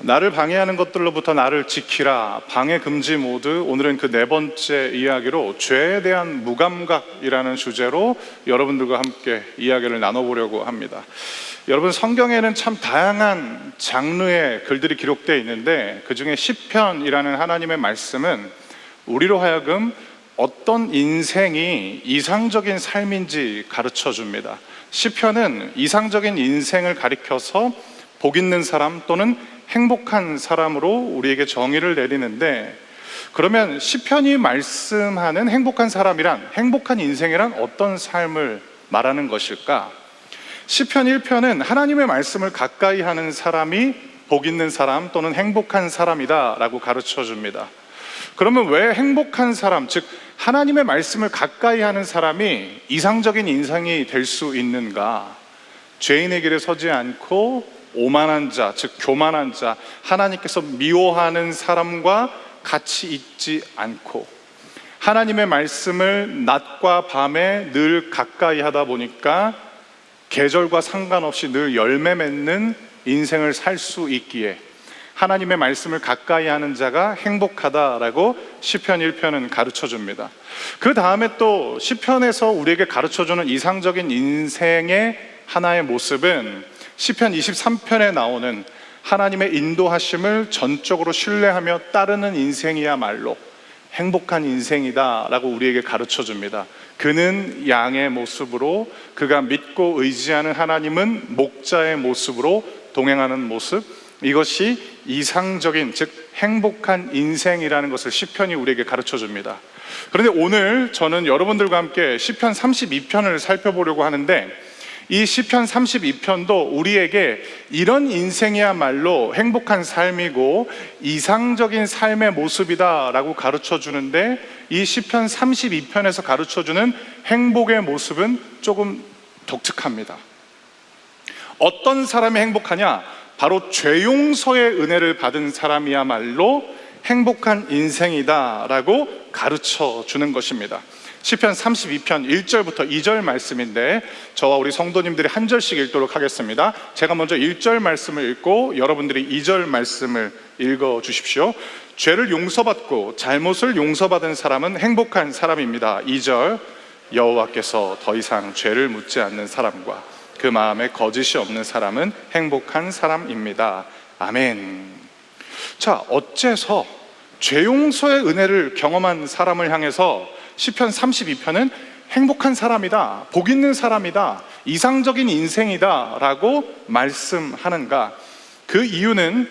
나를 방해하는 것들로부터 나를 지키라, 방해 금지 모드. 오늘은 그 네 번째 이야기로 죄에 대한 무감각이라는 주제로 여러분들과 함께 이야기를 나눠보려고 합니다. 여러분, 성경에는 참 다양한 장르의 글들이 기록되어 있는데 그 중에 시편이라는 하나님의 말씀은 우리로 하여금 어떤 인생이 이상적인 삶인지 가르쳐 줍니다. 시편은 이상적인 인생을 가리켜서 복 있는 사람 또는 행복한 사람으로 우리에게 정의를 내리는데, 그러면 시편이 말씀하는 행복한 사람이란, 행복한 인생이란 어떤 삶을 말하는 것일까? 시편 1편은 하나님의 말씀을 가까이 하는 사람이 복 있는 사람 또는 행복한 사람이다 라고 가르쳐 줍니다. 그러면 왜 행복한 사람, 즉 하나님의 말씀을 가까이 하는 사람이 이상적인 인생이 될 수 있는가? 죄인의 길에 서지 않고 오만한 자, 즉 교만한 자, 하나님께서 미워하는 사람과 같이 있지 않고 하나님의 말씀을 낮과 밤에 늘 가까이 하다 보니까 계절과 상관없이 늘 열매 맺는 인생을 살 수 있기에 하나님의 말씀을 가까이 하는 자가 행복하다라고 시편 1편은 가르쳐 줍니다. 그 다음에 또 시편에서 우리에게 가르쳐 주는 이상적인 인생의 하나의 모습은 시편 23편에 나오는 하나님의 인도하심을 전적으로 신뢰하며 따르는 인생이야말로 행복한 인생이다 라고 우리에게 가르쳐 줍니다. 그는 양의 모습으로, 그가 믿고 의지하는 하나님은 목자의 모습으로 동행하는 모습, 이것이 이상적인, 즉 행복한 인생이라는 것을 시편이 우리에게 가르쳐 줍니다. 그런데 오늘 저는 여러분들과 함께 시편 32편을 살펴보려고 하는데, 이 시편 32편도 우리에게 이런 인생이야말로 행복한 삶이고 이상적인 삶의 모습이다 라고 가르쳐 주는데, 이 시편 32편에서 가르쳐 주는 행복의 모습은 조금 독특합니다. 어떤 사람이 행복하냐? 바로 죄 용서의 은혜를 받은 사람이야말로 행복한 인생이다 라고 가르쳐 주는 것입니다. 시편 32편 1절부터 2절 말씀인데 저와 우리 성도님들이 한 절씩 읽도록 하겠습니다. 제가 먼저 1절 말씀을 읽고 여러분들이 2절 말씀을 읽어 주십시오. 죄를 용서받고 잘못을 용서받은 사람은 행복한 사람입니다. 2절, 여호와께서 더 이상 죄를 묻지 않는 사람과 그 마음에 거짓이 없는 사람은 행복한 사람입니다. 아멘. 자, 어째서 죄 용서의 은혜를 경험한 사람을 향해서 시편 32편은 행복한 사람이다, 복 있는 사람이다, 이상적인 인생이다 라고 말씀하는가? 그 이유는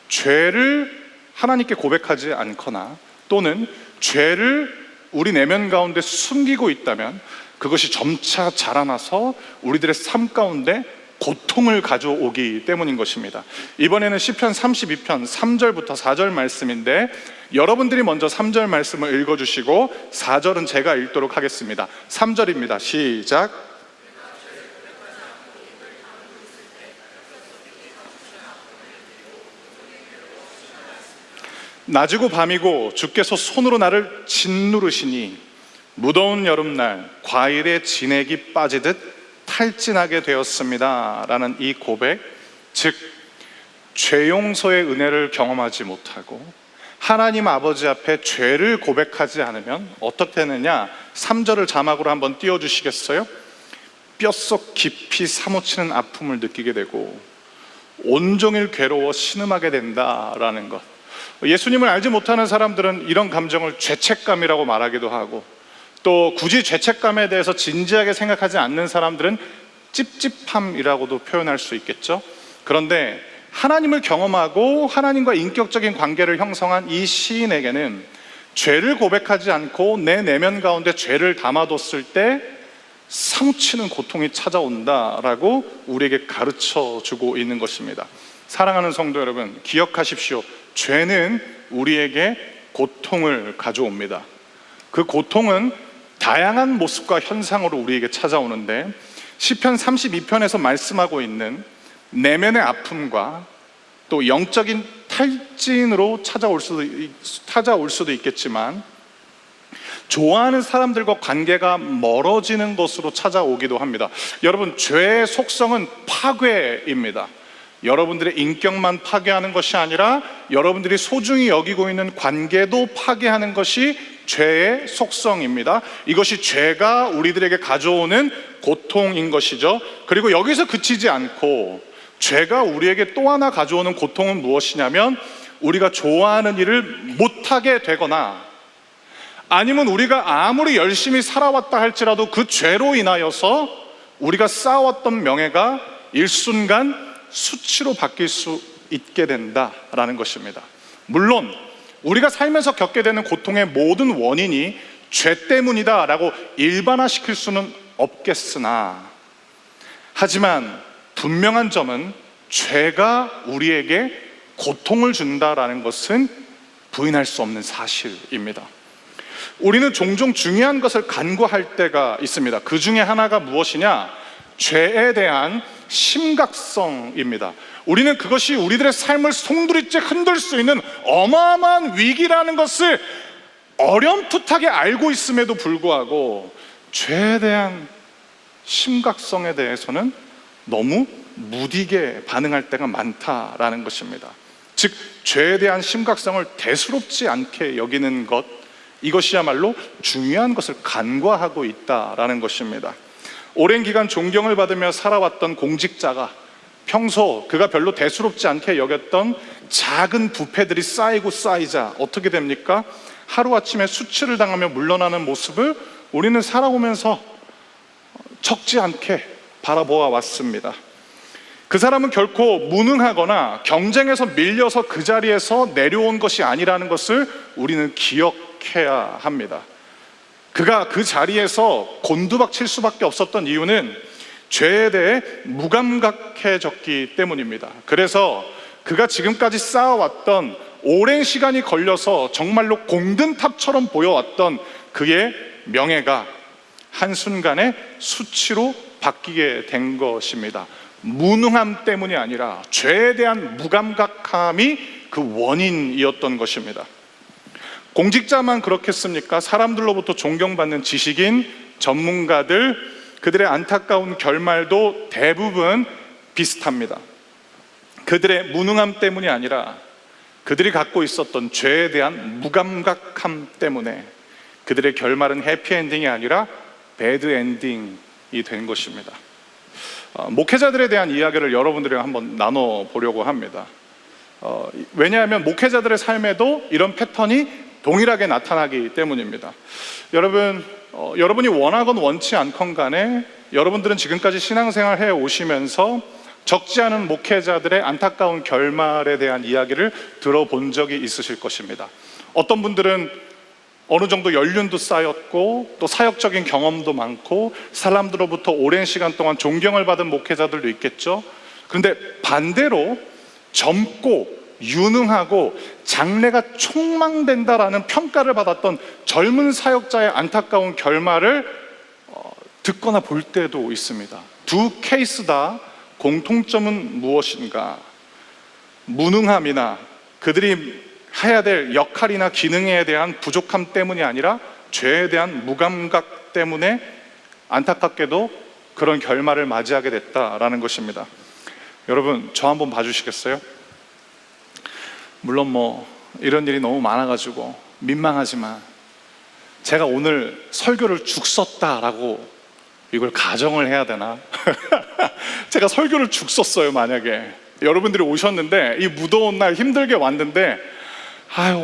죄를 하나님께 고백하지 않거나 또는 죄를 우리 내면 가운데 숨기고 있다면 그것이 점차 자라나서 우리들의 삶 가운데 고통을 가져오기 때문인 것입니다. 이번에는 시편 32편 3절부터 4절 말씀인데 여러분들이 먼저 3절 말씀을 읽어주시고 4절은 제가 읽도록 하겠습니다. 3절입니다. 시작. 낮이고 밤이고 주께서 손으로 나를 짓누르시니 무더운 여름날 과일에 진액이 빠지듯 탈진하게 되었습니다 라는 이 고백, 즉 죄 용서의 은혜를 경험하지 못하고 하나님 아버지 앞에 죄를 고백하지 않으면 어떻게 되느냐? 3절을 자막으로 한번 띄워주시겠어요? 뼛속 깊이 사무치는 아픔을 느끼게 되고 온종일 괴로워 신음하게 된다라는 것. 예수님을 알지 못하는 사람들은 이런 감정을 죄책감이라고 말하기도 하고, 또 굳이 죄책감에 대해서 진지하게 생각하지 않는 사람들은 찝찝함이라고도 표현할 수 있겠죠. 그런데 하나님을 경험하고 하나님과 인격적인 관계를 형성한 이 시인에게는 죄를 고백하지 않고 내 내면 가운데 죄를 담아뒀을 때 사무치는 고통이 찾아온다라고 우리에게 가르쳐 주고 있는 것입니다. 사랑하는 성도 여러분, 기억하십시오. 죄는 우리에게 고통을 가져옵니다. 그 고통은 다양한 모습과 현상으로 우리에게 찾아오는데, 시편 32편에서 말씀하고 있는 내면의 아픔과 또 영적인 탈진으로 찾아올 수도 있겠지만, 좋아하는 사람들과 관계가 멀어지는 것으로 찾아오기도 합니다. 여러분, 죄의 속성은 파괴입니다. 여러분들의 인격만 파괴하는 것이 아니라 여러분들이 소중히 여기고 있는 관계도 파괴하는 것이 죄의 속성입니다. 이것이 죄가 우리들에게 가져오는 고통인 것이죠. 그리고 여기서 그치지 않고 죄가 우리에게 또 하나 가져오는 고통은 무엇이냐면, 우리가 좋아하는 일을 못하게 되거나, 아니면 우리가 아무리 열심히 살아왔다 할지라도 그 죄로 인하여서 우리가 쌓아왔던 명예가 일순간 수치로 바뀔 수 있게 된다라는 것입니다. 물론 우리가 살면서 겪게 되는 고통의 모든 원인이 죄 때문이다라고 일반화시킬 수는 없겠으나, 하지만 분명한 점은 죄가 우리에게 고통을 준다라는 것은 부인할 수 없는 사실입니다. 우리는 종종 중요한 것을 간과할 때가 있습니다. 그 중에 하나가 무엇이냐? 죄에 대한 심각성입니다. 우리는 그것이 우리들의 삶을 송두리째 흔들 수 있는 어마어마한 위기라는 것을 어렴풋하게 알고 있음에도 불구하고 죄에 대한 심각성에 대해서는 너무 무디게 반응할 때가 많다라는 것입니다. 즉, 죄에 대한 심각성을 대수롭지 않게 여기는 것, 이것이야말로 중요한 것을 간과하고 있다라는 것입니다. 오랜 기간 존경을 받으며 살아왔던 공직자가 평소 그가 별로 대수롭지 않게 여겼던 작은 부패들이 쌓이고 쌓이자 어떻게 됩니까? 하루아침에 수치를 당하며 물러나는 모습을 우리는 살아오면서 적지 않게 바라보아 왔습니다. 그 사람은 결코 무능하거나 경쟁에서 밀려서 그 자리에서 내려온 것이 아니라는 것을 우리는 기억해야 합니다. 그가 그 자리에서 곤두박칠 수밖에 없었던 이유는 죄에 대해 무감각해졌기 때문입니다. 그래서 그가 지금까지 쌓아왔던, 오랜 시간이 걸려서 정말로 공든탑처럼 보여왔던 그의 명예가 한순간에 수치로 바뀌게 된 것입니다. 무능함 때문이 아니라 죄에 대한 무감각함이 그 원인이었던 것입니다. 공직자만 그렇겠습니까? 사람들로부터 존경받는 지식인, 전문가들, 그들의 안타까운 결말도 대부분 비슷합니다. 그들의 무능함 때문이 아니라 그들이 갖고 있었던 죄에 대한 무감각함 때문에 그들의 결말은 해피엔딩이 아니라 배드엔딩이 된 것입니다. 목회자들에 대한 이야기를 여러분들이랑 한번 나눠보려고 합니다. 왜냐하면 목회자들의 삶에도 이런 패턴이 동일하게 나타나기 때문입니다. 여러분이 원하건 원치 않건 간에 여러분들은 지금까지 신앙생활 해 오시면서 적지 않은 목회자들의 안타까운 결말에 대한 이야기를 들어본 적이 있으실 것입니다. 어떤 분들은 어느 정도 연륜도 쌓였고 또 사역적인 경험도 많고 사람들로부터 오랜 시간 동안 존경을 받은 목회자들도 있겠죠. 그런데 반대로 젊고 유능하고 장래가 촉망된다라는 평가를 받았던 젊은 사역자의 안타까운 결말을 듣거나 볼 때도 있습니다. 두 케이스 다 공통점은 무엇인가? 무능함이나 그들이 해야 될 역할이나 기능에 대한 부족함 때문이 아니라 죄에 대한 무감각 때문에 안타깝게도 그런 결말을 맞이하게 됐다라는 것입니다. 여러분, 저 한번 봐주시겠어요? 물론 이런 일이 너무 많아가지고 민망하지만 제가 오늘 설교를 죽 썼다라고 이걸 가정을 해야 되나? 제가 설교를 죽 썼어요. 만약에 여러분들이 오셨는데 이 무더운 날 힘들게 왔는데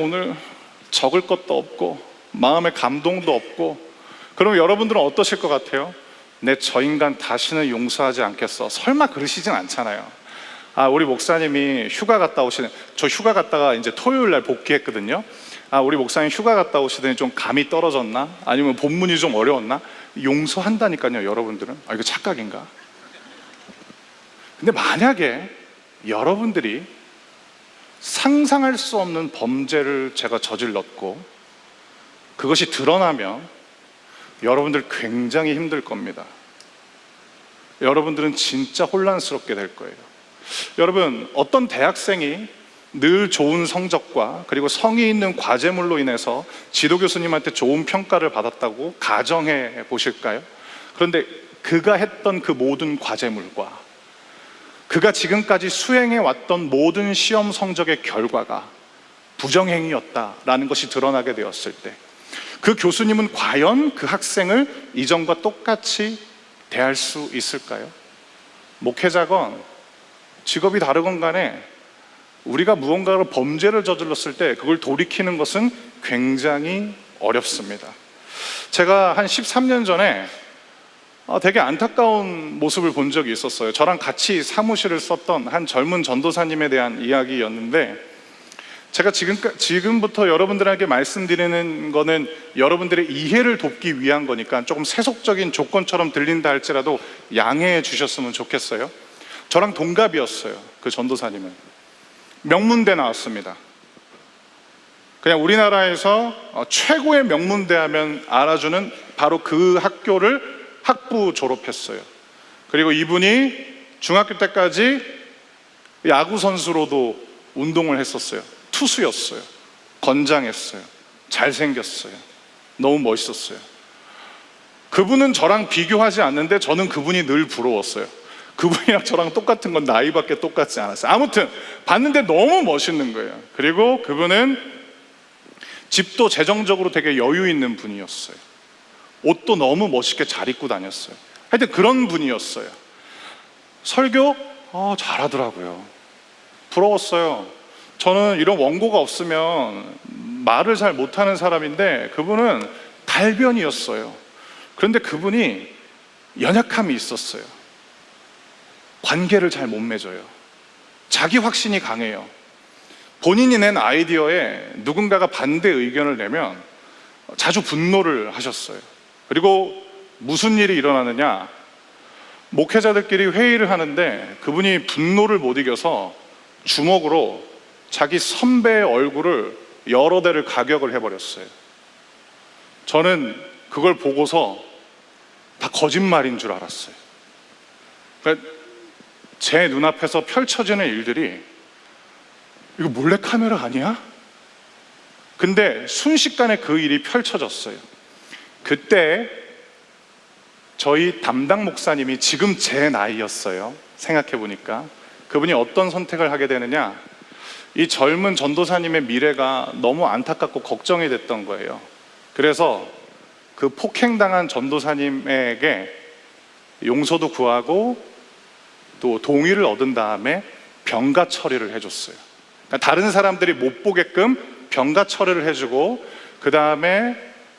오늘 적을 것도 없고 마음에 감동도 없고, 그럼 여러분들은 어떠실 것 같아요? 내 저 인간 다시는 용서하지 않겠어. 설마 그러시진 않잖아요. 우리 목사님이 휴가 갔다 오시는, 저 휴가 갔다가 이제 토요일 날 복귀했거든요. 우리 목사님 휴가 갔다 오시더니 좀 감이 떨어졌나? 아니면 본문이 좀 어려웠나? 용서한다니까요. 여러분들은 이거 착각인가? 근데 만약에 여러분들이 상상할 수 없는 범죄를 제가 저질렀고 그것이 드러나면 여러분들 굉장히 힘들 겁니다. 여러분들은 진짜 혼란스럽게 될 거예요. 여러분, 어떤 대학생이 늘 좋은 성적과 그리고 성의 있는 과제물로 인해서 지도교수님한테 좋은 평가를 받았다고 가정해 보실까요? 그런데 그가 했던 그 모든 과제물과 그가 지금까지 수행해 왔던 모든 시험 성적의 결과가 부정행위였다라는 것이 드러나게 되었을 때, 그 교수님은 과연 그 학생을 이전과 똑같이 대할 수 있을까요? 목회자건 직업이 다르건 간에 우리가 무언가를 범죄를 저질렀을 때 그걸 돌이키는 것은 굉장히 어렵습니다. 제가 한 13년 전에 되게 안타까운 모습을 본 적이 있었어요. 저랑 같이 사무실을 썼던 한 젊은 전도사님에 대한 이야기였는데, 제가 지금부터 여러분들에게 말씀드리는 거는 여러분들의 이해를 돕기 위한 거니까 조금 세속적인 조건처럼 들린다 할지라도 양해해 주셨으면 좋겠어요. 저랑 동갑이었어요. 그 전도사님은 명문대 나왔습니다. 그냥 우리나라에서 최고의 명문대 하면 알아주는 바로 그 학교를 학부 졸업했어요. 그리고 이분이 중학교 때까지 야구 선수로도 운동을 했었어요. 투수였어요. 건장했어요. 잘생겼어요. 너무 멋있었어요. 그분은 저랑 비교하지 않는데 저는 그분이 늘 부러웠어요. 그분이랑 저랑 똑같은 건 나이밖에 똑같지 않았어요. 아무튼 봤는데 너무 멋있는 거예요. 그리고 그분은 집도 재정적으로 되게 여유 있는 분이었어요. 옷도 너무 멋있게 잘 입고 다녔어요. 하여튼 그런 분이었어요. 설교? 잘하더라고요. 부러웠어요. 저는 이런 원고가 없으면 말을 잘 못하는 사람인데 그분은 달변이었어요. 그런데 그분이 연약함이 있었어요. 관계를 잘 못 맺어요. 자기 확신이 강해요. 본인이 낸 아이디어에 누군가가 반대 의견을 내면 자주 분노를 하셨어요. 그리고 무슨 일이 일어나느냐, 목회자들끼리 회의를 하는데 그분이 분노를 못 이겨서 주먹으로 자기 선배의 얼굴을 여러 대를 가격을 해버렸어요. 저는 그걸 보고서 다 거짓말인 줄 알았어요. 그러니까 제 눈앞에서 펼쳐지는 일들이, 이거 몰래카메라 아니야? 근데 순식간에 그 일이 펼쳐졌어요. 그때 저희 담당 목사님이 지금 제 나이였어요. 생각해보니까 그분이 어떤 선택을 하게 되느냐, 이 젊은 전도사님의 미래가 너무 안타깝고 걱정이 됐던 거예요. 그래서 그 폭행당한 전도사님에게 용서도 구하고 또 동의를 얻은 다음에 병가 처리를 해줬어요. 그러니까 다른 사람들이 못 보게끔 병가 처리를 해주고, 그 다음에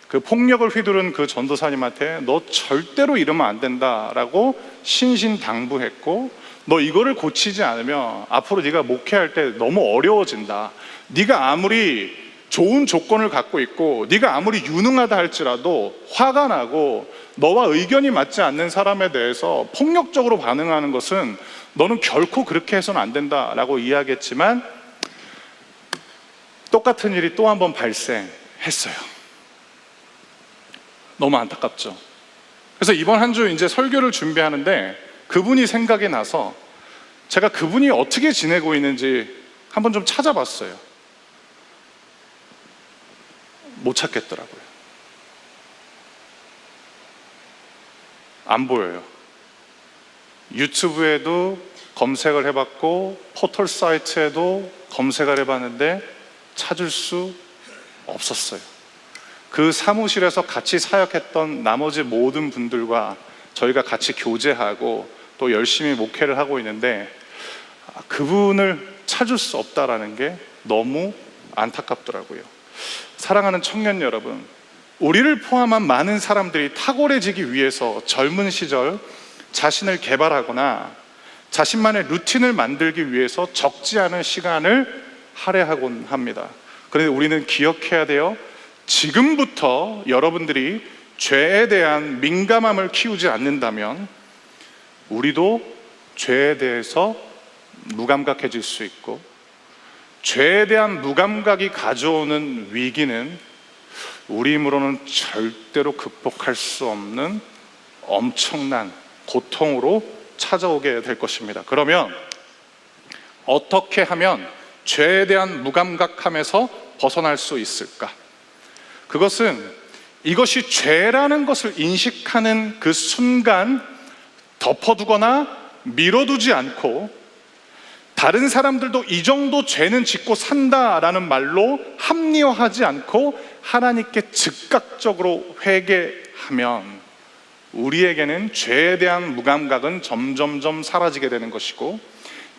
그 폭력을 휘두른 그 전도사님한테 너 절대로 이러면 안 된다라고 신신당부했고, 너 이거를 고치지 않으면 앞으로 네가 목회할 때 너무 어려워진다. 네가 아무리 좋은 조건을 갖고 있고 네가 아무리 유능하다 할지라도 화가 나고 너와 의견이 맞지 않는 사람에 대해서 폭력적으로 반응하는 것은 너는 결코 그렇게 해서는 안 된다라고 이야기했지만, 똑같은 일이 또 한 번 발생했어요. 너무 안타깝죠. 그래서 이번 한 주 이제 설교를 준비하는데 그분이 생각이 나서 제가 그분이 어떻게 지내고 있는지 한번 좀 찾아봤어요. 못 찾겠더라고요. 안 보여요. 유튜브에도 검색을 해봤고 포털 사이트에도 검색을 해봤는데 찾을 수 없었어요. 그 사무실에서 같이 사역했던 나머지 모든 분들과 저희가 같이 교제하고 또 열심히 목회를 하고 있는데 그분을 찾을 수 없다라는 게 너무 안타깝더라고요. 사랑하는 청년 여러분, 우리를 포함한 많은 사람들이 탁월해지기 위해서 젊은 시절 자신을 개발하거나 자신만의 루틴을 만들기 위해서 적지 않은 시간을 할애하곤 합니다. 그런데 우리는 기억해야 돼요. 지금부터 여러분들이 죄에 대한 민감함을 키우지 않는다면 우리도 죄에 대해서 무감각해질 수 있고, 죄에 대한 무감각이 가져오는 위기는 우리 힘으로는 절대로 극복할 수 없는 엄청난 고통으로 찾아오게 될 것입니다. 그러면 어떻게 하면 죄에 대한 무감각함에서 벗어날 수 있을까? 그것은 이것이 죄라는 것을 인식하는 그 순간 덮어두거나 미뤄두지 않고 다른 사람들도 이 정도 죄는 짓고 산다라는 말로 합리화하지 않고 하나님께 즉각적으로 회개하면 우리에게는 죄에 대한 무감각은 점점점 사라지게 되는 것이고,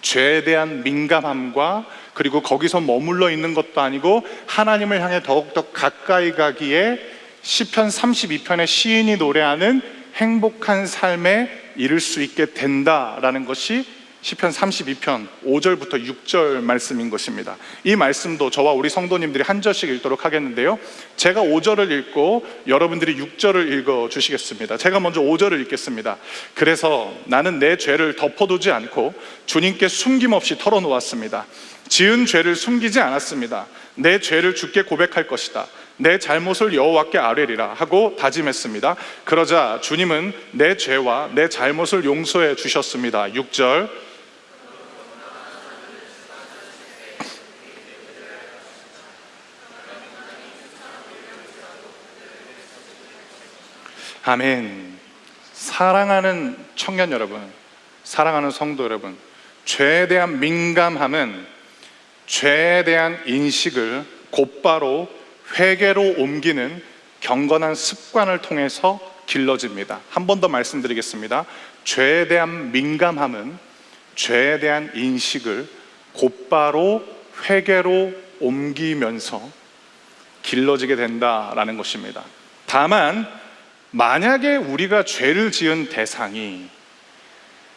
죄에 대한 민감함과 그리고 거기서 머물러 있는 것도 아니고 하나님을 향해 더욱더 가까이 가기에 시편 32편의 시인이 노래하는 행복한 삶에 이를 수 있게 된다라는 것이 시편 32편 5절부터 6절 말씀인 것입니다. 이 말씀도 저와 우리 성도님들이 한 절씩 읽도록 하겠는데요, 제가 5절을 읽고 여러분들이 6절을 읽어 주시겠습니다. 제가 먼저 5절을 읽겠습니다. 그래서 나는 내 죄를 덮어두지 않고 주님께 숨김없이 털어놓았습니다. 지은 죄를 숨기지 않았습니다. 내 죄를 주께 고백할 것이다. 내 잘못을 여호와께 아뢰리라 하고 다짐했습니다. 그러자 주님은 내 죄와 내 잘못을 용서해 주셨습니다. 6절, 아멘. 사랑하는 청년 여러분, 사랑하는 성도 여러분, 죄에 대한 민감함은 죄에 대한 인식을 곧바로 회개로 옮기는 경건한 습관을 통해서 길러집니다. 한 번 더 말씀드리겠습니다. 죄에 대한 민감함은 죄에 대한 인식을 곧바로 회개로 옮기면서 길러지게 된다라는 것입니다. 다만 만약에 우리가 죄를 지은 대상이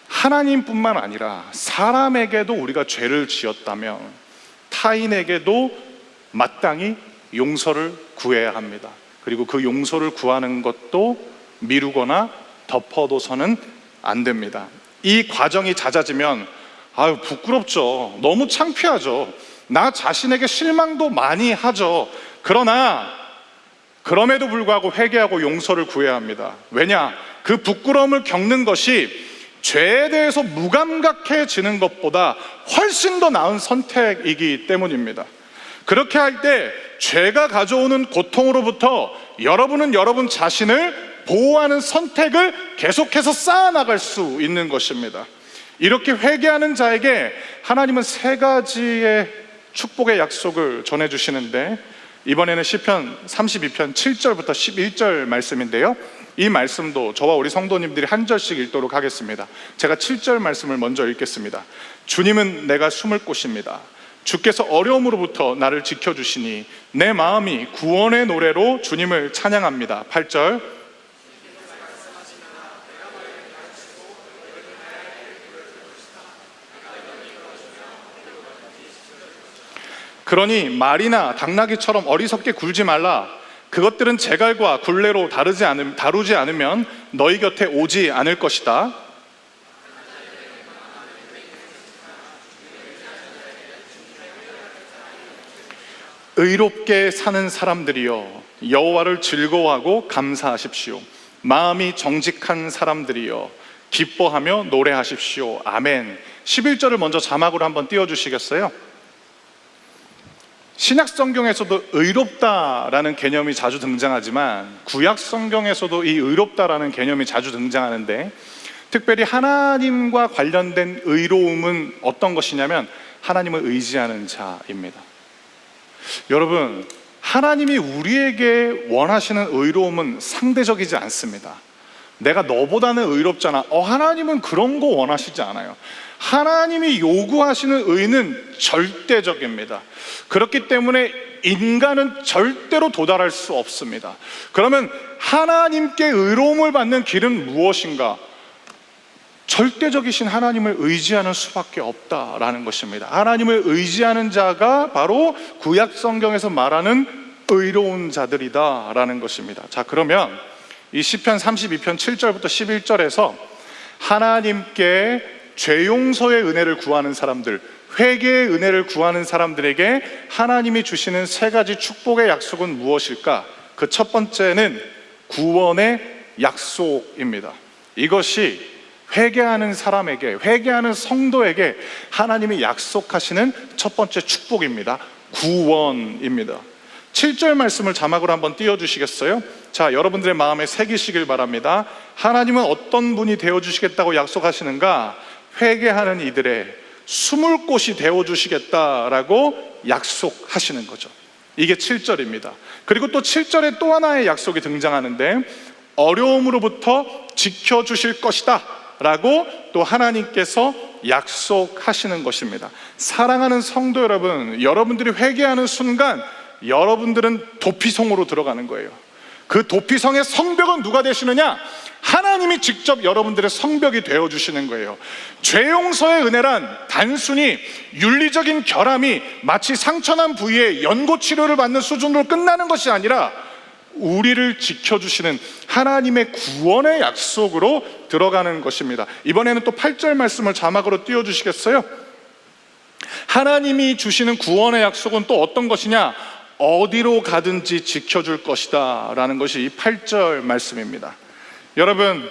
하나님뿐만 아니라 사람에게도 우리가 죄를 지었다면 타인에게도 마땅히 용서를 구해야 합니다. 그리고 그 용서를 구하는 것도 미루거나 덮어둬서는 안 됩니다. 이 과정이 잦아지면 아유 부끄럽죠. 너무 창피하죠. 나 자신에게 실망도 많이 하죠. 그러나 그럼에도 불구하고 회개하고 용서를 구해야 합니다. 왜냐? 그 부끄러움을 겪는 것이 죄에 대해서 무감각해지는 것보다 훨씬 더 나은 선택이기 때문입니다. 그렇게 할 때 죄가 가져오는 고통으로부터 여러분은 여러분 자신을 보호하는 선택을 계속해서 쌓아나갈 수 있는 것입니다. 이렇게 회개하는 자에게 하나님은 세 가지의 축복의 약속을 전해주시는데, 이번에는 시편 32편 7절부터 11절 말씀인데요, 이 말씀도 저와 우리 성도님들이 한 절씩 읽도록 하겠습니다. 제가 7절 말씀을 먼저 읽겠습니다. 주님은 내가 숨을 곳입니다. 주께서 어려움으로부터 나를 지켜주시니 내 마음이 구원의 노래로 주님을 찬양합니다. 8절, 그러니 말이나 당나귀처럼 어리석게 굴지 말라. 그것들은 제갈과 굴레로 다루지 않으면 너희 곁에 오지 않을 것이다. 의롭게 사는 사람들이여 여호와를 즐거워하고 감사하십시오. 마음이 정직한 사람들이여 기뻐하며 노래하십시오. 아멘. 11절을 먼저 자막으로 한번 띄워주시겠어요? 신약 성경에서도 의롭다라는 개념이 자주 등장하지만 구약 성경에서도 이 의롭다라는 개념이 자주 등장하는데, 특별히 하나님과 관련된 의로움은 어떤 것이냐면 하나님을 의지하는 자입니다. 여러분, 하나님이 우리에게 원하시는 의로움은 상대적이지 않습니다. 내가 너보다는 의롭잖아. 하나님은 그런 거 원하시지 않아요. 하나님이 요구하시는 의는 절대적입니다. 그렇기 때문에 인간은 절대로 도달할 수 없습니다. 그러면 하나님께 의로움을 받는 길은 무엇인가? 절대적이신 하나님을 의지하는 수밖에 없다라는 것입니다. 하나님을 의지하는 자가 바로 구약 성경에서 말하는 의로운 자들이다라는 것입니다. 자, 그러면 이 시편 32편 7절부터 11절에서 하나님께 죄 용서의 은혜를 구하는 사람들, 회개의 은혜를 구하는 사람들에게 하나님이 주시는 세 가지 축복의 약속은 무엇일까? 그 첫 번째는 구원의 약속입니다. 이것이 회개하는 사람에게, 회개하는 성도에게 하나님이 약속하시는 첫 번째 축복입니다. 구원입니다. 7절 말씀을 자막으로 한번 띄워주시겠어요? 자, 여러분들의 마음에 새기시길 바랍니다. 하나님은 어떤 분이 되어주시겠다고 약속하시는가? 회개하는 이들의 숨을 곳이 되어주시겠다라고 약속하시는 거죠. 이게 7절입니다. 그리고 또 7절에 또 하나의 약속이 등장하는데, 어려움으로부터 지켜주실 것이다 라고 또 하나님께서 약속하시는 것입니다. 사랑하는 성도 여러분, 여러분들이 회개하는 순간 여러분들은 도피성으로 들어가는 거예요. 그 도피성의 성벽은 누가 되시느냐? 하나님이 직접 여러분들의 성벽이 되어주시는 거예요. 죄 용서의 은혜란 단순히 윤리적인 결함이 마치 상처난 부위에 연고치료를 받는 수준으로 끝나는 것이 아니라 우리를 지켜주시는 하나님의 구원의 약속으로 들어가는 것입니다. 이번에는 또 8절 말씀을 자막으로 띄워주시겠어요? 하나님이 주시는 구원의 약속은 또 어떤 것이냐? 어디로 가든지 지켜줄 것이다 라는 것이 이 8절 말씀입니다. 여러분,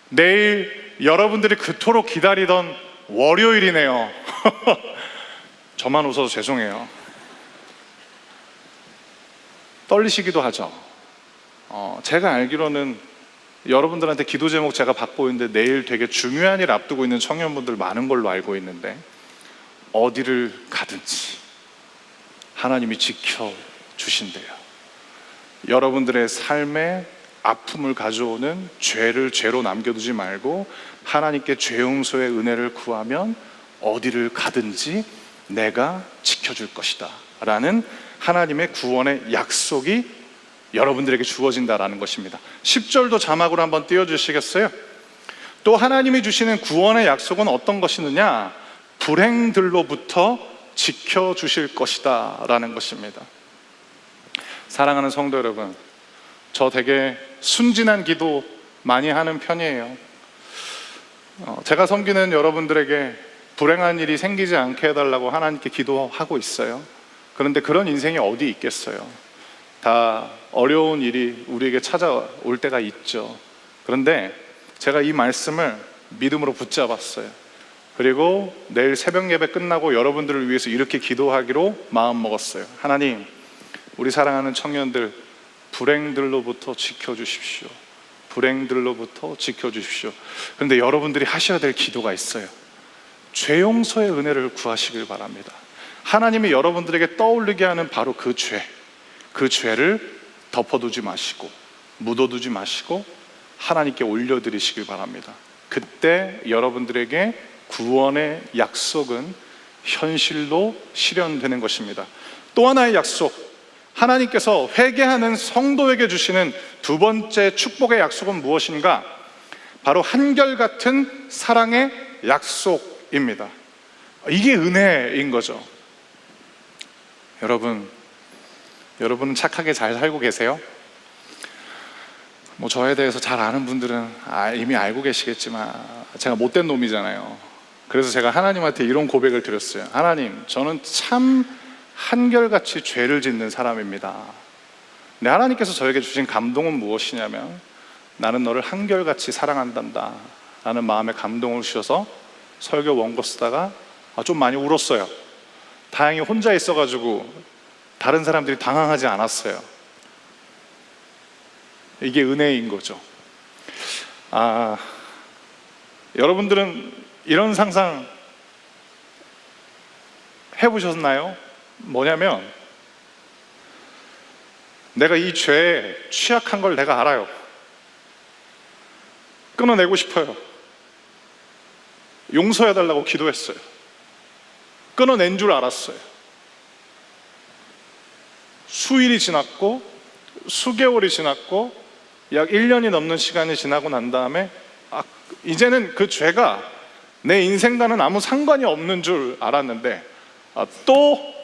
내일 여러분들이 그토록 기다리던 월요일이네요. 저만 웃어서 죄송해요. 떨리시기도 하죠. 제가 알기로는 여러분들한테 기도 제목 제가 받고 있는데 내일 되게 중요한 일 앞두고 있는 청년분들 많은 걸로 알고 있는데, 어디를 가든지 하나님이 지켜주신대요. 여러분들의 삶에 아픔을 가져오는 죄를 죄로 남겨두지 말고 하나님께 죄 용서의 은혜를 구하면 어디를 가든지 내가 지켜줄 것이다 라는 하나님의 구원의 약속이 여러분들에게 주어진다라는 것입니다. 10절도 자막으로 한번 띄워주시겠어요? 또 하나님이 주시는 구원의 약속은 어떤 것이느냐? 불행들로부터 지켜주실 것이다 라는 것입니다. 사랑하는 성도 여러분, 저 되게 순진한 기도 많이 하는 편이에요. 제가 섬기는 여러분들에게 불행한 일이 생기지 않게 해달라고 하나님께 기도하고 있어요. 그런데 그런 인생이 어디 있겠어요? 다 어려운 일이 우리에게 찾아올 때가 있죠. 그런데 제가 이 말씀을 믿음으로 붙잡았어요. 그리고 내일 새벽 예배 끝나고 여러분들을 위해서 이렇게 기도하기로 마음먹었어요. 하나님, 우리 사랑하는 청년들 불행들로부터 지켜주십시오. 불행들로부터 지켜주십시오. 그런데 여러분들이 하셔야 될 기도가 있어요. 죄 용서의 은혜를 구하시길 바랍니다. 하나님이 여러분들에게 떠올리게 하는 바로 그 죄, 그 죄를 덮어두지 마시고 묻어두지 마시고 하나님께 올려드리시길 바랍니다. 그때 여러분들에게 구원의 약속은 현실로 실현되는 것입니다. 또 하나의 약속, 하나님께서 회개하는 성도에게 주시는 두 번째 축복의 약속은 무엇인가? 바로 한결같은 사랑의 약속입니다. 이게 은혜인 거죠. 여러분은 착하게 잘 살고 계세요? 저에 대해서 잘 아는 분들은 이미 알고 계시겠지만 제가 못된 놈이잖아요. 그래서 제가 하나님한테 이런 고백을 드렸어요. 하나님, 저는 참 한결같이 죄를 짓는 사람입니다. 근데 하나님께서 저에게 주신 감동은 무엇이냐면, 나는 너를 한결같이 사랑한단다 라는 마음에 감동을 주셔서 설교 원고 쓰다가 좀 많이 울었어요. 다행히 혼자 있어가지고 다른 사람들이 당황하지 않았어요. 이게 은혜인 거죠. 여러분들은 이런 상상 해보셨나요? 뭐냐면, 내가 이 죄에 취약한 걸 내가 알아요. 끊어내고 싶어요. 용서해달라고 기도했어요. 끊어낸 줄 알았어요. 수일이 지났고 수개월이 지났고 약 1년이 넘는 시간이 지나고 난 다음에 이제는 그 죄가 내 인생과는 아무 상관이 없는 줄 알았는데 또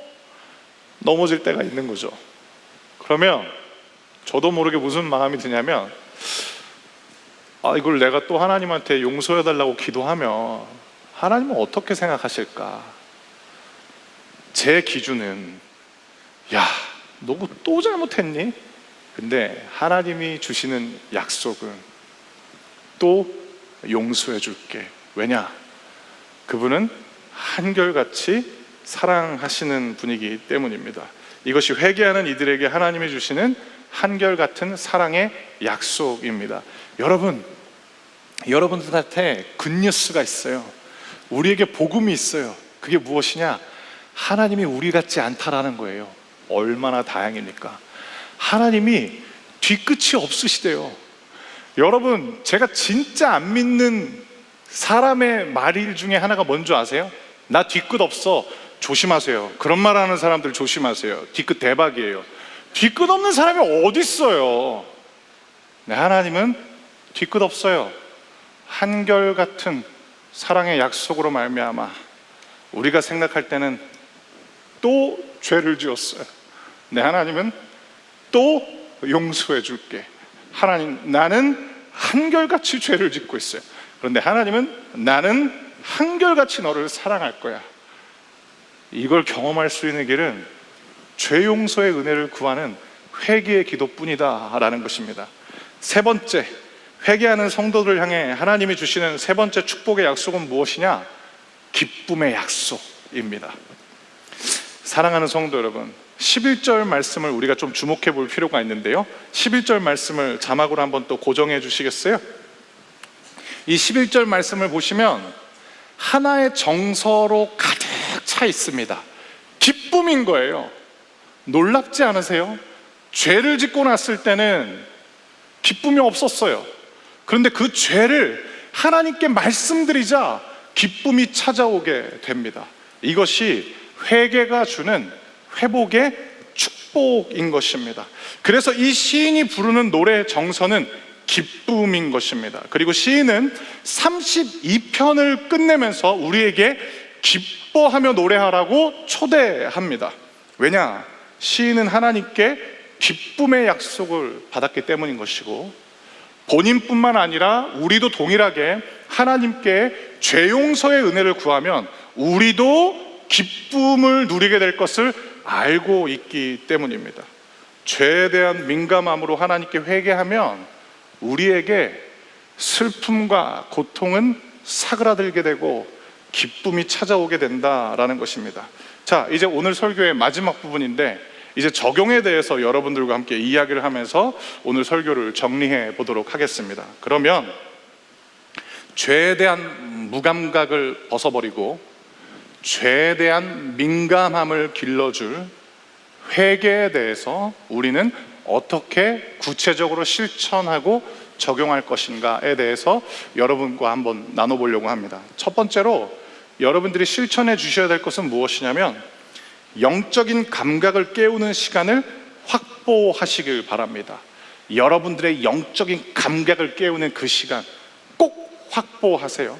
넘어질 때가 있는 거죠. 그러면 저도 모르게 무슨 마음이 드냐면, 이걸 내가 또 하나님한테 용서해달라고 기도하면 하나님은 어떻게 생각하실까? 제 기준은, 야, 너 또 잘못했니? 근데 하나님이 주시는 약속은 또 용서해 줄게. 왜냐? 그분은 한결같이 사랑하시는 분이기 때문입니다. 이것이 회개하는 이들에게 하나님이 주시는 한결같은 사랑의 약속입니다. 여러분들한테 굿뉴스가 있어요. 우리에게 복음이 있어요. 그게 무엇이냐? 하나님이 우리 같지 않다라는 거예요. 얼마나 다행입니까? 하나님이 뒤끝이 없으시대요. 여러분, 제가 진짜 안 믿는 사람의 말 중에 하나가 뭔지 아세요? 나 뒤끝 없어. 조심하세요. 그런 말 하는 사람들 조심하세요. 뒤끝 대박이에요. 뒤끝 없는 사람이 어디 있어요? 네, 하나님은 뒤끝 없어요. 한결같은 사랑의 약속으로 말미암아 우리가 생각할 때는 또 죄를 지었어요. 네, 하나님은 또 용서해 줄게. 하나님, 나는 한결같이 죄를 짓고 있어요. 그런데 하나님은 나는 한결같이 너를 사랑할 거야. 이걸 경험할 수 있는 길은 죄 용서의 은혜를 구하는 회개의 기도뿐이다 라는 것입니다. 세 번째, 회개하는 성도들 향해 하나님이 주시는 세 번째 축복의 약속은 무엇이냐? 기쁨의 약속입니다. 사랑하는 성도 여러분, 11절 말씀을 우리가 좀 주목해 볼 필요가 있는데요, 11절 말씀을 자막으로 한번 또 고정해 주시겠어요? 이 11절 말씀을 보시면 하나의 정서로 가득 차 있습니다. 기쁨인 거예요. 놀랍지 않으세요? 죄를 짓고 났을 때는 기쁨이 없었어요. 그런데 그 죄를 하나님께 말씀드리자 기쁨이 찾아오게 됩니다. 이것이 회개가 주는 회복의 축복인 것입니다. 그래서 이 시인이 부르는 노래의 정서는 기쁨인 것입니다. 그리고 시인은 32편을 끝내면서 우리에게 기뻐하며 노래하라고 초대합니다. 왜냐? 시인은 하나님께 기쁨의 약속을 받았기 때문인 것이고, 본인뿐만 아니라 우리도 동일하게 하나님께 죄 용서의 은혜를 구하면 우리도 기쁨을 누리게 될 것을 알고 있기 때문입니다. 죄에 대한 민감함으로 하나님께 회개하면 우리에게 슬픔과 고통은 사그라들게 되고 기쁨이 찾아오게 된다라는 것입니다. 자, 이제 오늘 설교의 마지막 부분인데, 이제 적용에 대해서 여러분들과 함께 이야기를 하면서 오늘 설교를 정리해 보도록 하겠습니다. 그러면 죄에 대한 무감각을 벗어버리고 죄에 대한 민감함을 길러줄 회개에 대해서 우리는 어떻게 구체적으로 실천하고 적용할 것인가에 대해서 여러분과 한번 나눠보려고 합니다. 첫 번째로 여러분들이 실천해 주셔야 될 것은 무엇이냐면, 영적인 감각을 깨우는 시간을 확보하시길 바랍니다. 여러분들의 영적인 감각을 깨우는 그 시간 꼭 확보하세요.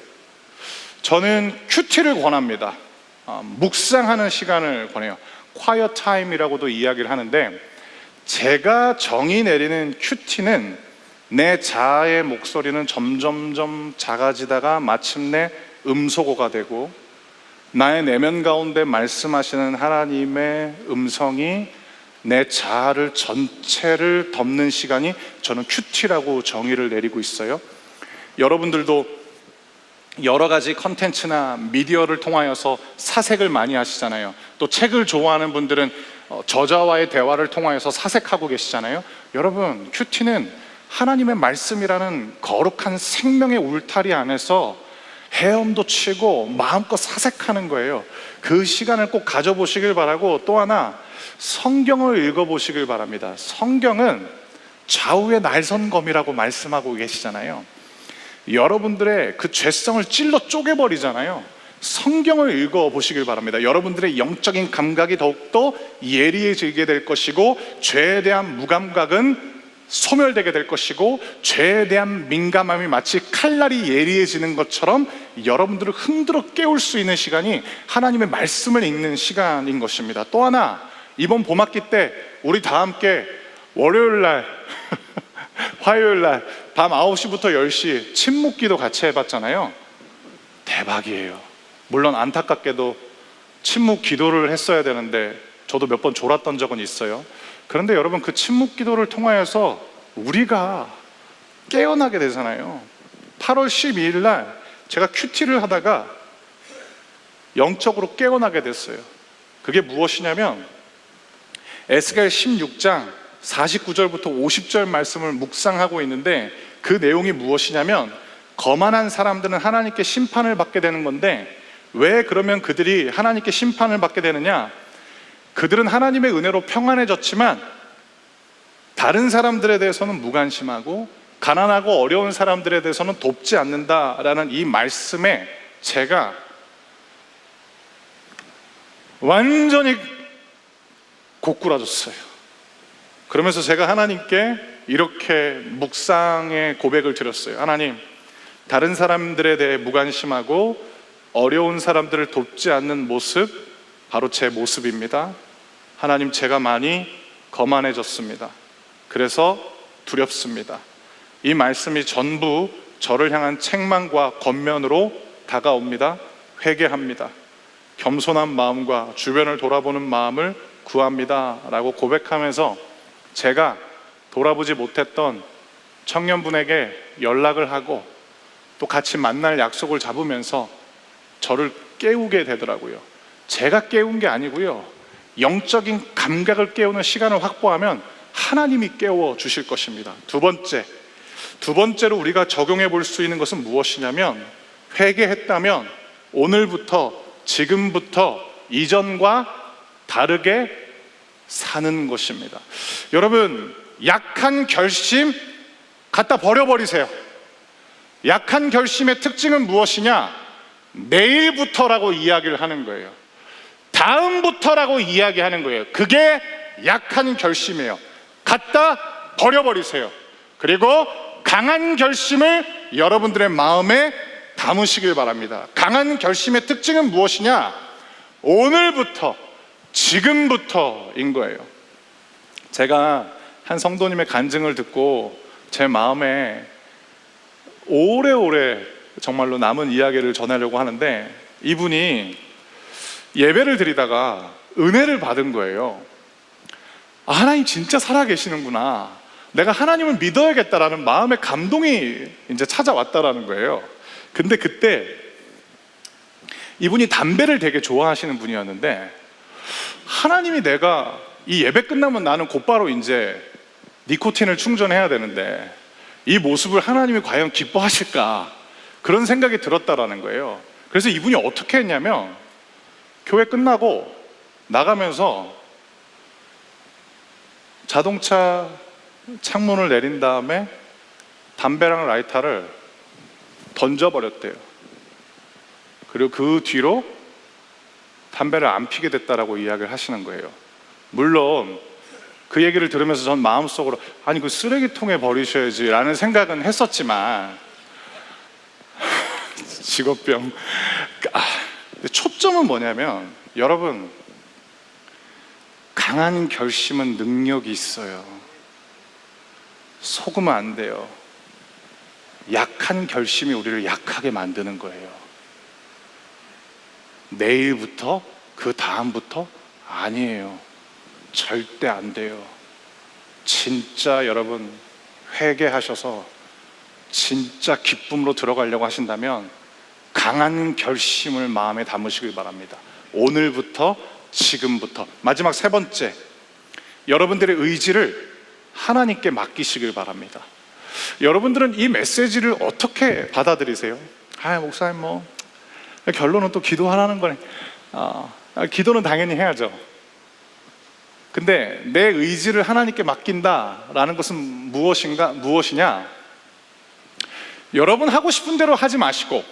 저는 큐티를 권합니다. 묵상하는 시간을 권해요. quiet time이라고도 이야기를 하는데, 제가 정의 내리는 큐티는 내 자아의 목소리는 점점점 작아지다가 마침내 음소거가 되고, 나의 내면 가운데 말씀하시는 하나님의 음성이 내 자아를 전체를 덮는 시간이 저는 큐티라고 정의를 내리고 있어요. 여러분들도 여러 가지 컨텐츠나 미디어를 통하여서 사색을 많이 하시잖아요. 또 책을 좋아하는 분들은 저자와의 대화를 통하여서 사색하고 계시잖아요. 여러분, 큐티는 하나님의 말씀이라는 거룩한 생명의 울타리 안에서 헤엄도 치고 마음껏 사색하는 거예요. 그 시간을 꼭 가져보시길 바라고, 또 하나 성경을 읽어보시길 바랍니다. 성경은 좌우의 날선검이라고 말씀하고 계시잖아요. 여러분들의 그 죄성을 찔러 쪼개버리잖아요. 성경을 읽어보시길 바랍니다. 여러분들의 영적인 감각이 더욱더 예리해지게 될 것이고, 죄에 대한 무감각은 소멸되게 될 것이고, 죄에 대한 민감함이 마치 칼날이 예리해지는 것처럼 여러분들을 흔들어 깨울 수 있는 시간이 하나님의 말씀을 읽는 시간인 것입니다. 또 하나, 이번 봄학기 때 우리 다 함께 월요일날 화요일날 밤 9시부터 10시 침묵기도 같이 해봤잖아요. 대박이에요. 물론 안타깝게도 침묵 기도를 했어야 되는데 저도 몇 번 졸았던 적은 있어요. 그런데 여러분, 그 침묵 기도를 통하여서 우리가 깨어나게 되잖아요. 8월 12일 날 제가 큐티를 하다가 영적으로 깨어나게 됐어요. 그게 무엇이냐면, 에스겔 16장 49절부터 50절 말씀을 묵상하고 있는데, 그 내용이 무엇이냐면, 거만한 사람들은 하나님께 심판을 받게 되는 건데, 왜 그러면 그들이 하나님께 심판을 받게 되느냐? 그들은 하나님의 은혜로 평안해졌지만 다른 사람들에 대해서는 무관심하고 가난하고 어려운 사람들에 대해서는 돕지 않는다라는 이 말씀에 제가 완전히 고꾸라졌어요. 그러면서 제가 하나님께 이렇게 묵상의 고백을 드렸어요. 하나님, 다른 사람들에 대해 무관심하고 어려운 사람들을 돕지 않는 모습, 바로 제 모습입니다. 하나님, 제가 많이 거만해졌습니다. 그래서 두렵습니다. 이 말씀이 전부 저를 향한 책망과 권면으로 다가옵니다. 회개합니다. 겸손한 마음과 주변을 돌아보는 마음을 구합니다 라고 고백하면서 제가 돌아보지 못했던 청년분에게 연락을 하고 또 같이 만날 약속을 잡으면서 저를 깨우게 되더라고요. 제가 깨운 게 아니고요, 영적인 감각을 깨우는 시간을 확보하면 하나님이 깨워 주실 것입니다. 두 번째로 우리가 적용해 볼 수 있는 것은 무엇이냐면, 회개했다면 오늘부터, 지금부터 이전과 다르게 사는 것입니다. 여러분, 약한 결심 갖다 버려버리세요. 약한 결심의 특징은 무엇이냐? 내일부터라고 이야기를 하는 거예요. 다음부터라고 이야기하는 거예요. 그게 약한 결심이에요. 갖다 버려버리세요. 그리고 강한 결심을 여러분들의 마음에 담으시길 바랍니다. 강한 결심의 특징은 무엇이냐? 오늘부터, 지금부터인 거예요. 제가 한 성도님의 간증을 듣고 제 마음에 오래오래 정말로 남은 이야기를 전하려고 하는데, 이분이 예배를 드리다가 은혜를 받은 거예요. 아, 하나님 진짜 살아계시는구나, 내가 하나님을 믿어야겠다라는 마음의 감동이 이제 찾아왔다라는 거예요. 근데 그때 이분이 담배를 되게 좋아하시는 분이었는데, 하나님이, 내가 이 예배 끝나면 나는 곧바로 이제 니코틴을 충전해야 되는데 이 모습을 하나님이 과연 기뻐하실까, 그런 생각이 들었다라는 거예요. 그래서 이분이 어떻게 했냐면, 교회 끝나고 나가면서 자동차 창문을 내린 다음에 담배랑 라이터를 던져버렸대요. 그리고 그 뒤로 담배를 안 피게 됐다라고 이야기를 하시는 거예요. 물론 그 얘기를 들으면서 전 마음속으로, 아니 그 쓰레기통에 버리셔야지 라는 생각은 했었지만, 직업병. 초점은 뭐냐면, 여러분, 강한 결심은 능력이 있어요. 속으면 안 돼요. 약한 결심이 우리를 약하게 만드는 거예요. 내일부터, 그 다음부터 아니에요. 절대 안 돼요. 진짜 여러분, 회개하셔서 진짜 기쁨으로 들어가려고 하신다면 강한 결심을 마음에 담으시길 바랍니다. 오늘부터, 지금부터. 마지막 세 번째, 여러분들의 의지를 하나님께 맡기시길 바랍니다. 여러분들은 이 메시지를 어떻게 받아들이세요? 아, 목사님 결론은 또 기도하라는 거네. 기도는 당연히 해야죠. 근데 내 의지를 하나님께 맡긴다라는 것은 무엇이냐? 여러분 하고 싶은 대로 하지 마시고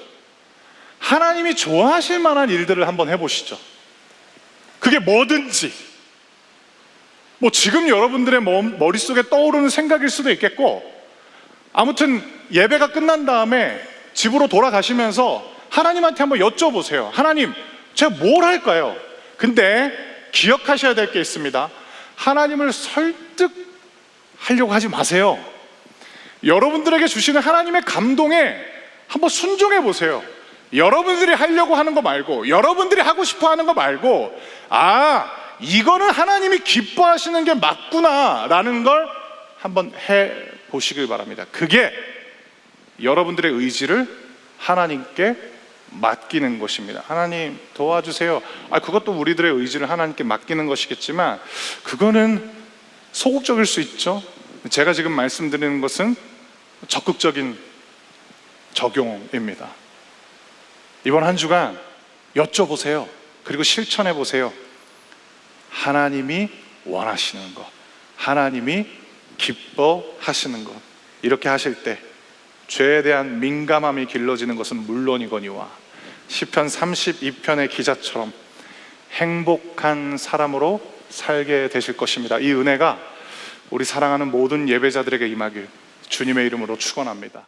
하나님이 좋아하실 만한 일들을 한번 해보시죠. 그게 뭐든지, 지금 여러분들의 머릿속에 떠오르는 생각일 수도 있겠고, 아무튼 예배가 끝난 다음에 집으로 돌아가시면서 하나님한테 한번 여쭤보세요. 하나님, 제가 뭘 할까요? 근데 기억하셔야 될 게 있습니다. 하나님을 설득하려고 하지 마세요. 여러분들에게 주시는 하나님의 감동에 한번 순종해 보세요. 여러분들이 하려고 하는 거 말고, 여러분들이 하고 싶어 하는 거 말고, 이거는 하나님이 기뻐하시는 게 맞구나 라는 걸 한번 해 보시길 바랍니다. 그게 여러분들의 의지를 하나님께 맡기는 것입니다. 하나님 도와주세요. 그것도 우리들의 의지를 하나님께 맡기는 것이겠지만, 그거는 소극적일 수 있죠. 제가 지금 말씀드리는 것은 적극적인 적용입니다. 이번 한 주간 여쭤보세요. 그리고 실천해 보세요. 하나님이 원하시는 것, 하나님이 기뻐하시는 것, 이렇게 하실 때 죄에 대한 민감함이 길러지는 것은 물론이거니와 시편 32편의 기자처럼 행복한 사람으로 살게 되실 것입니다. 이 은혜가 우리 사랑하는 모든 예배자들에게 임하길 주님의 이름으로 축원합니다.